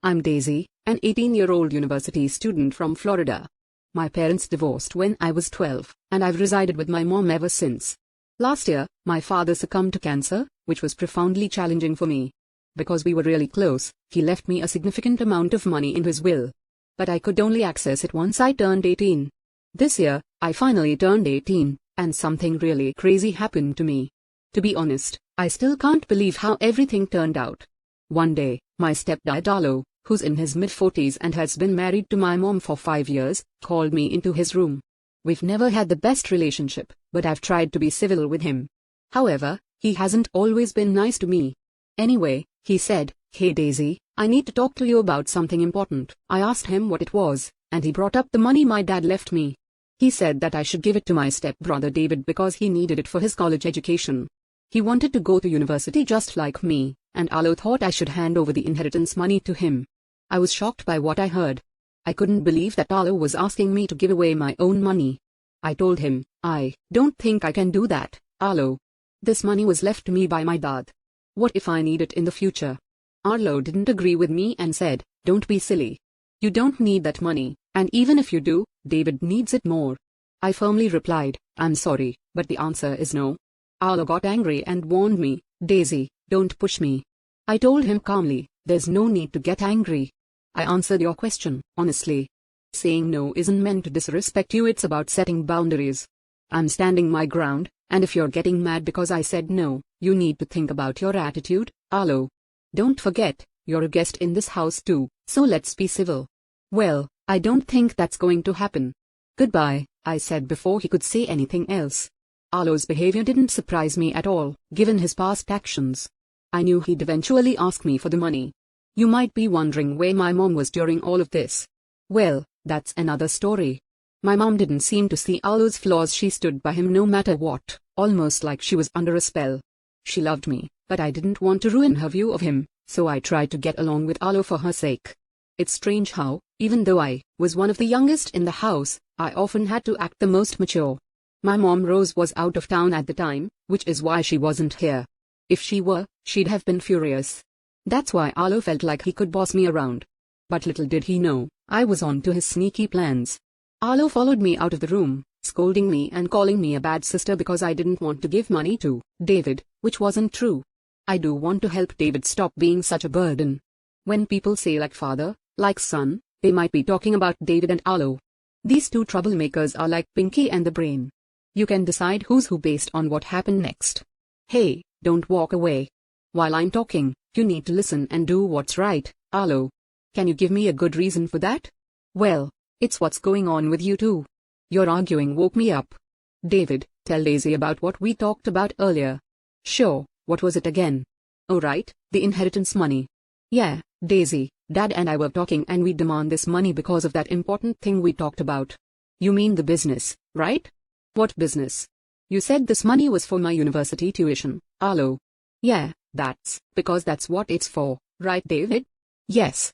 I'm Daisy, an 18-year-old university student from Florida. My parents divorced when I was 12, and I've resided with my mom ever since. Last year, my father succumbed to cancer, which was profoundly challenging for me. Because we were really close, he left me a significant amount of money in his will. But I could only access it once I turned 18. This year, I finally turned 18, and something really crazy happened to me. To be honest, I still can't believe how everything turned out. One day, my stepdad Alo, who's in his mid-40s and has been married to my mom for 5 years, called me into his room. We've never had the best relationship, but I've tried to be civil with him. However, he hasn't always been nice to me. Anyway, he said, "Hey Daisy, I need to talk to you about something important." I asked him what it was, and he brought up the money my dad left me. He said that I should give it to my stepbrother David because he needed it for his college education. He wanted to go to university just like me, and Alo thought I should hand over the inheritance money to him. I was shocked by what I heard. I couldn't believe that Alo was asking me to give away my own money. I told him, "I don't think I can do that, Alo. This money was left to me by my dad. What if I need it in the future?" Alo didn't agree with me and said, "Don't be silly. You don't need that money, and even if you do, David needs it more." I firmly replied, "I'm sorry, but the answer is no." Alo got angry and warned me, "Daisy, don't push me." I told him calmly, "There's no need to get angry. I answered your question, honestly. Saying no isn't meant to disrespect you, it's about setting boundaries. I'm standing my ground, and if you're getting mad because I said no, you need to think about your attitude, Alo. Don't forget, you're a guest in this house too, so let's be civil." "Well, I don't think that's going to happen. Goodbye," I said before he could say anything else. Alo's behavior didn't surprise me at all, given his past actions. I knew he'd eventually ask me for the money. You might be wondering where my mom was during all of this. Well, that's another story. My mom didn't seem to see Alo's flaws. She stood by him no matter what, almost like she was under a spell. She loved me, but I didn't want to ruin her view of him, so I tried to get along with Alo for her sake. It's strange how, even though I was one of the youngest in the house, I often had to act the most mature. My mom Rose was out of town at the time, which is why she wasn't here. If she were, she'd have been furious. That's why Alo felt like he could boss me around. But little did he know, I was on to his sneaky plans. Alo followed me out of the room, scolding me and calling me a bad sister because I didn't want to give money to David, which wasn't true. I do want to help David stop being such a burden. When people say like father, like son, they might be talking about David and Alo. These two troublemakers are like Pinky and the Brain. You can decide who's who based on what happened next. Hey, don't walk away. While I'm talking, you need to listen and do what's right, Alo. Can you give me a good reason for that? Well, it's what's going on with you two. Your arguing woke me up. David, tell Daisy about what we talked about earlier. Sure, what was it again? Oh right, the inheritance money. Yeah, Daisy, Dad and I were talking and we demand this money because of that important thing we talked about. You mean the business, right? What business? You said this money was for my university tuition, Alo. Yeah, that's because that's what it's for, right David? Yes,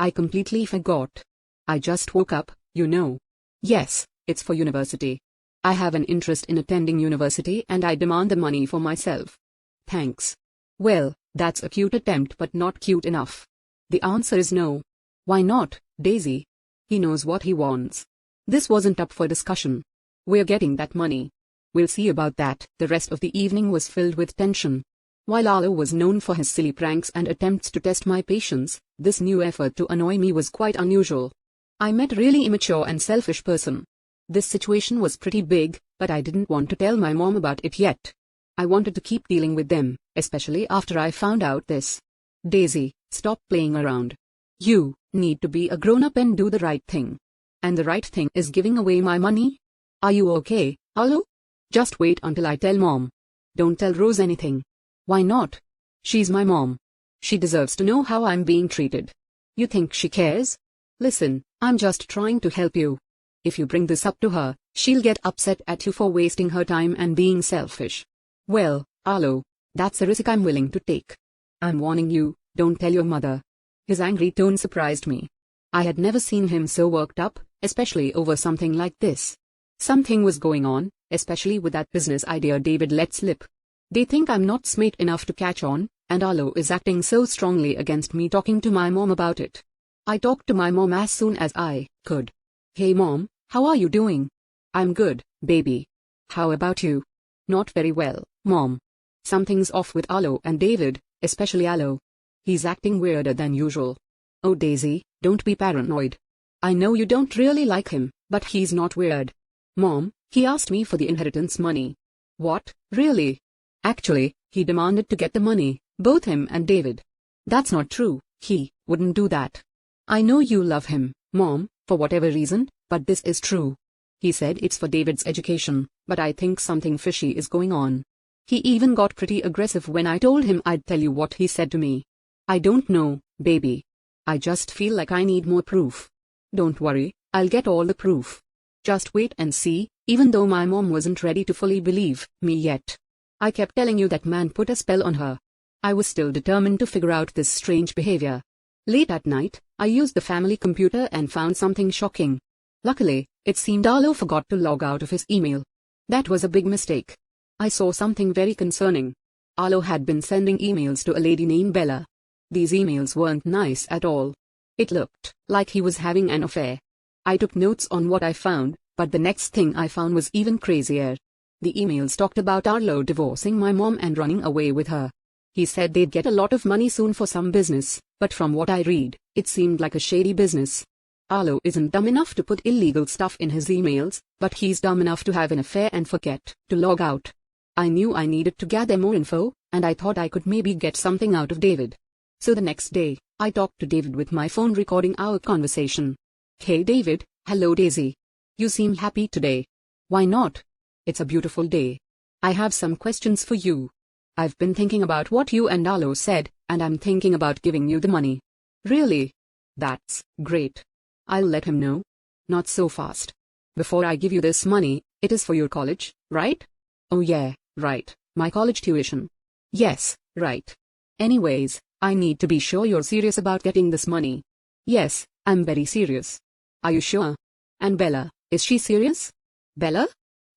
I completely forgot. I just woke up, you know. Yes, it's for university. I have an interest in attending university and I demand the money for myself. Thanks. Well, that's a cute attempt but not cute enough. The answer is no. Why not, Daisy? He knows what he wants. This wasn't up for discussion. We're getting that money. We'll see about that. The rest of the evening was filled with tension. While Alo was known for his silly pranks and attempts to test my patience, this new effort to annoy me was quite unusual. I met a really immature and selfish person. This situation was pretty big, but I didn't want to tell my mom about it yet. I wanted to keep dealing with them, especially after I found out this. Daisy, stop playing around. You need to be a grown-up and do the right thing. And the right thing is giving away my money? Are you okay, Alo? Just wait until I tell Mom. Don't tell Rose anything. Why not? She's my mom. She deserves to know how I'm being treated. You think she cares? Listen, I'm just trying to help you. If you bring this up to her, she'll get upset at you for wasting her time and being selfish. Well, Alo, that's a risk I'm willing to take. I'm warning you, don't tell your mother. His angry tone surprised me. I had never seen him so worked up, especially over something like this. Something was going on, especially with that business idea David let slip. They think I'm not smart enough to catch on, and Arlo is acting so strongly against me talking to my mom about it. I talked to my mom as soon as I could. Hey mom, how are you doing? I'm good, baby. How about you? Not very well, mom. Something's off with Arlo and David, especially Arlo. He's acting weirder than usual. Oh Daisy, don't be paranoid. I know you don't really like him, but he's not weird. Mom, he asked me for the inheritance money. What, really? Actually, he demanded to get the money, both him and David. That's not true, he wouldn't do that. I know you love him, Mom, for whatever reason, but this is true. He said it's for David's education, but I think something fishy is going on. He even got pretty aggressive when I told him I'd tell you what he said to me. I don't know, baby. I just feel like I need more proof. Don't worry, I'll get all the proof. Just wait and see, even though my mom wasn't ready to fully believe me yet. I kept telling you that man put a spell on her. I was still determined to figure out this strange behavior. Late at night, I used the family computer and found something shocking. Luckily, it seemed Arlo forgot to log out of his email. That was a big mistake. I saw something very concerning. Arlo had been sending emails to a lady named Bella. These emails weren't nice at all. It looked like he was having an affair. I took notes on what I found, but the next thing I found was even crazier. The emails talked about Arlo divorcing my mom and running away with her. He said they'd get a lot of money soon for some business, but from what I read, it seemed like a shady business. Arlo isn't dumb enough to put illegal stuff in his emails, but he's dumb enough to have an affair and forget to log out. I knew I needed to gather more info, and I thought I could maybe get something out of David. So the next day, I talked to David with my phone recording our conversation. Hey David, hello Daisy. You seem happy today. Why not? It's a beautiful day. I have some questions for you. I've been thinking about what you and Arlo said, and I'm thinking about giving you the money. Really? That's great. I'll let him know. Not so fast. Before I give you this money, it is for your college, right? Oh yeah, right, my college tuition. Yes, right. Anyways, I need to be sure you're serious about getting this money. Yes, I'm very serious. Are you sure? And Bella, is she serious? Bella?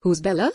Who's Bella?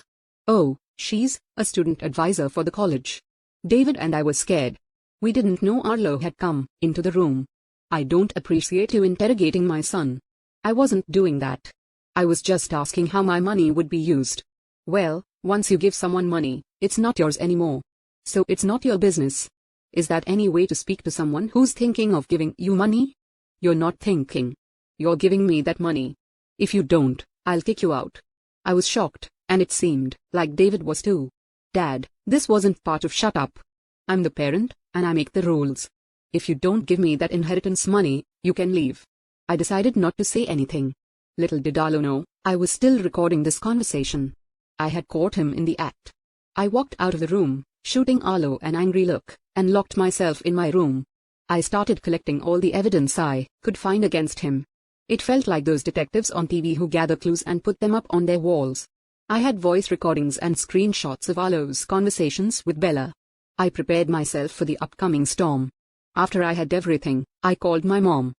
Oh, she's a student advisor for the college. David and I were scared. We didn't know Arlo had come into the room. I don't appreciate you interrogating my son. I wasn't doing that. I was just asking how my money would be used. Well, once you give someone money, it's not yours anymore. So it's not your business. Is that any way to speak to someone who's thinking of giving you money? You're not thinking. You're giving me that money. If you don't, I'll kick you out. I was shocked, and it seemed like David was too. Dad, this wasn't part of shut up. I'm the parent, and I make the rules. If you don't give me that inheritance money, you can leave. I decided not to say anything. Little did Arlo know, I was still recording this conversation. I had caught him in the act. I walked out of the room, shooting Arlo an angry look, and locked myself in my room. I started collecting all the evidence I could find against him. It felt like those detectives on TV who gather clues and put them up on their walls. I had voice recordings and screenshots of Arlo's conversations with Bella. I prepared myself for the upcoming storm. After I had everything, I called my mom.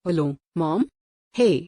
Hello, Mom? Hey,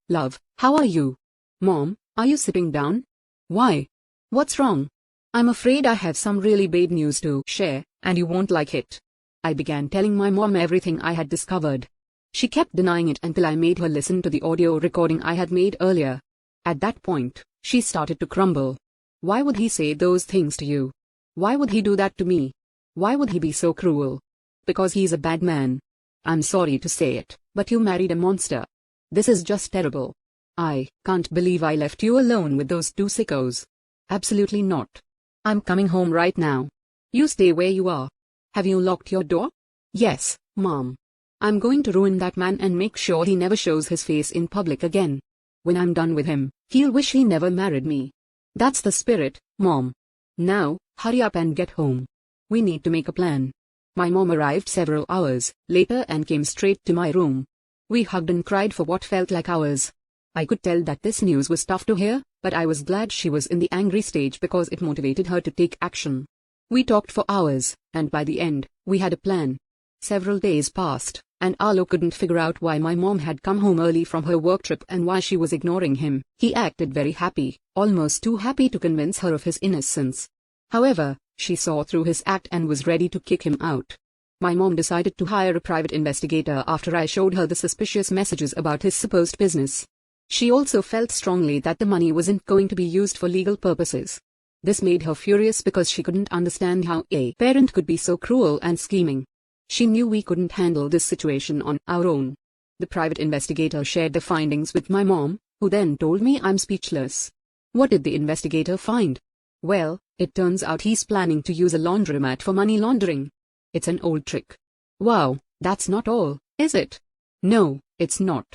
love, how are you? Mom, are you sitting down? Why? What's wrong? I'm afraid I have some really bad news to share, and you won't like it. I began telling my mom everything I had discovered. She kept denying it until I made her listen to the audio recording I had made earlier. At that point, she started to crumble. Why would he say those things to you? Why would he do that to me? Why would he be so cruel? Because he's a bad man. I'm sorry to say it, but you married a monster. This is just terrible. I can't believe I left you alone with those two sickos. Absolutely not. I'm coming home right now. You stay where you are. Have you locked your door? Yes, Mom. I'm going to ruin that man and make sure he never shows his face in public again. When I'm done with him, he'll wish he never married me. That's the spirit, Mom. Now, hurry up and get home. We need to make a plan. My mom arrived several hours later and came straight to my room. We hugged and cried for what felt like hours. I could tell that this news was tough to hear, but I was glad she was in the angry stage because it motivated her to take action. We talked for hours, and by the end, we had a plan. Several days passed, and Arlo couldn't figure out why my mom had come home early from her work trip and why she was ignoring him. He acted very happy, almost too happy to convince her of his innocence. However, She saw through his act and was ready to kick him out. My mom decided to hire a private investigator after I showed her the suspicious messages about his supposed business. She also felt strongly that the money wasn't going to be used for legal purposes. This made her furious because she couldn't understand how a parent could be so cruel and scheming. She knew we couldn't handle this situation on our own. The private investigator shared the findings with my mom, who then told me I'm speechless. What did the investigator find? Well, it turns out he's planning to use a laundromat for money laundering. It's an old trick. Wow, that's not all, is it? No, it's not.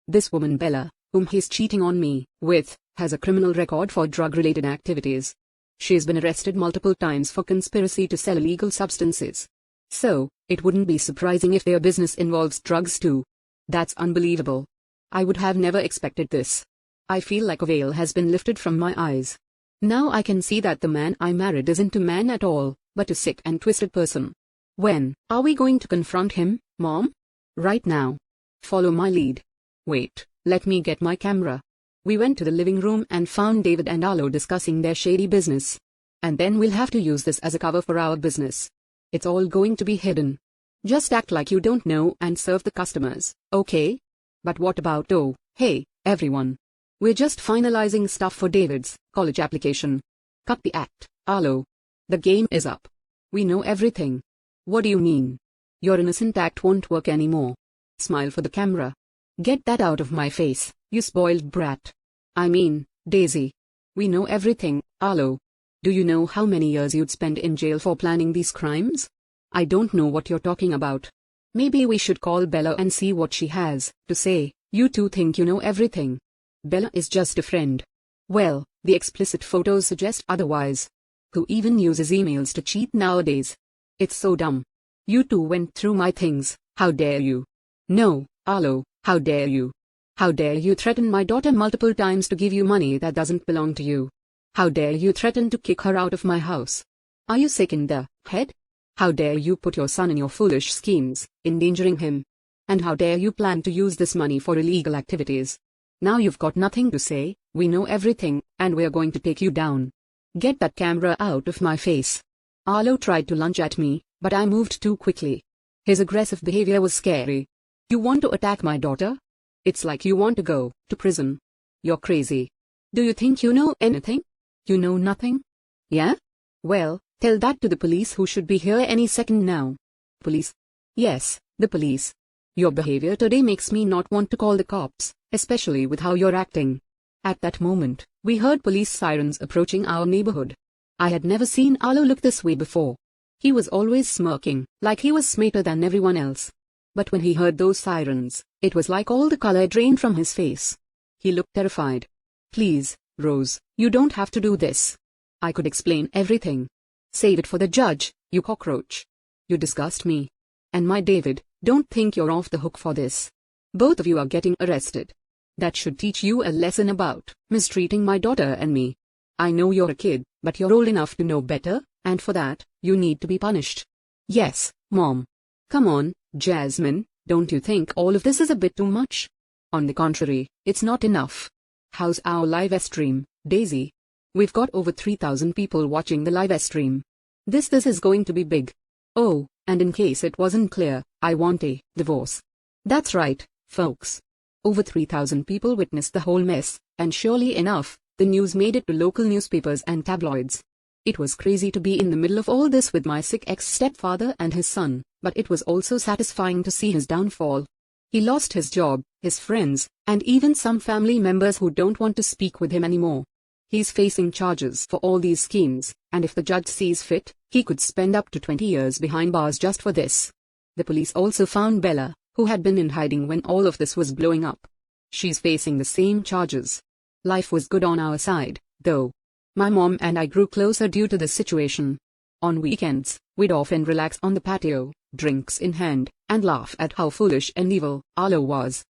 This woman Bella, whom he's cheating on me with, has a criminal record for drug-related activities. She's been arrested multiple times for conspiracy to sell illegal substances. So, it wouldn't be surprising if their business involves drugs too. That's unbelievable. I would have never expected this. I feel like a veil has been lifted from my eyes. Now I can see that the man I married isn't a man at all, but a sick and twisted person. When are we going to confront him, Mom? Right now. Follow my lead. Wait, let me get my camera. We went to the living room and found David and Arlo discussing their shady business. And then we'll have to use this as a cover for our business. It's all going to be hidden. Just act like you don't know and serve the customers, okay? But what about hey, everyone. We're just finalizing stuff for David's college application. Cut the act, Arlo. The game is up. We know everything. What do you mean? Your innocent act won't work anymore. Smile for the camera. Get that out of my face, you spoiled brat. I mean, Daisy. We know everything, Arlo. Do you know how many years you'd spend in jail for planning these crimes? I don't know what you're talking about. Maybe we should call Bella and see what she has to say. You two think you know everything. Bella is just a friend. Well, the explicit photos suggest otherwise. Who even uses emails to cheat nowadays? It's so dumb. You two went through my things, how dare you? No, Arlo, how dare you? How dare you threaten my daughter multiple times to give you money that doesn't belong to you? How dare you threaten to kick her out of my house? Are you sick in the head? How dare you put your son in your foolish schemes, endangering him? And how dare you plan to use this money for illegal activities? Now you've got nothing to say, we know everything, and we're going to take you down. Get that camera out of my face. Arlo tried to lunge at me, but I moved too quickly. His aggressive behavior was scary. You want to attack my daughter? It's like you want to go to prison. You're crazy. Do you think you know anything? You know nothing? Yeah? Well, tell that to the police who should be here any second now. Police? Yes, the police. Your behavior today makes me not want to call the cops, especially with how you're acting. At that moment, we heard police sirens approaching our neighborhood. I had never seen Arlo look this way before. He was always smirking, like he was smarter than everyone else. But when he heard those sirens, it was like all the color drained from his face. He looked terrified. Please, Rose, you don't have to do this. I could explain everything. Save it for the judge, you cockroach. You disgust me. And my David, don't think you're off the hook for this. Both of you are getting arrested. That should teach you a lesson about mistreating my daughter and me. I know you're a kid, but you're old enough to know better, and for that, you need to be punished. Yes, Mom. Come on, Jasmine, don't you think all of this is a bit too much? On the contrary, it's not enough. How's our live stream, Daisy? We've got over 3,000 people watching the live stream. This is going to be big. Oh, and in case it wasn't clear, I want a divorce. That's right, folks. Over 3,000 people witnessed the whole mess, and surely enough, the news made it to local newspapers and tabloids. It was crazy to be in the middle of all this with my sick ex-stepfather and his son, but it was also satisfying to see his downfall. He lost his job, his friends, and even some family members who don't want to speak with him anymore. He's facing charges for all these schemes, and if the judge sees fit, he could spend up to 20 years behind bars just for this. The police also found Bella, who had been in hiding when all of this was blowing up. She's facing the same charges. Life was good on our side, though. My mom and I grew closer due to this situation. On weekends, we'd often relax on the patio, drinks in hand, and laugh at how foolish and evil Arlo was.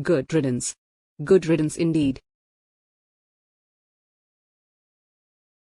Good riddance. Good riddance indeed.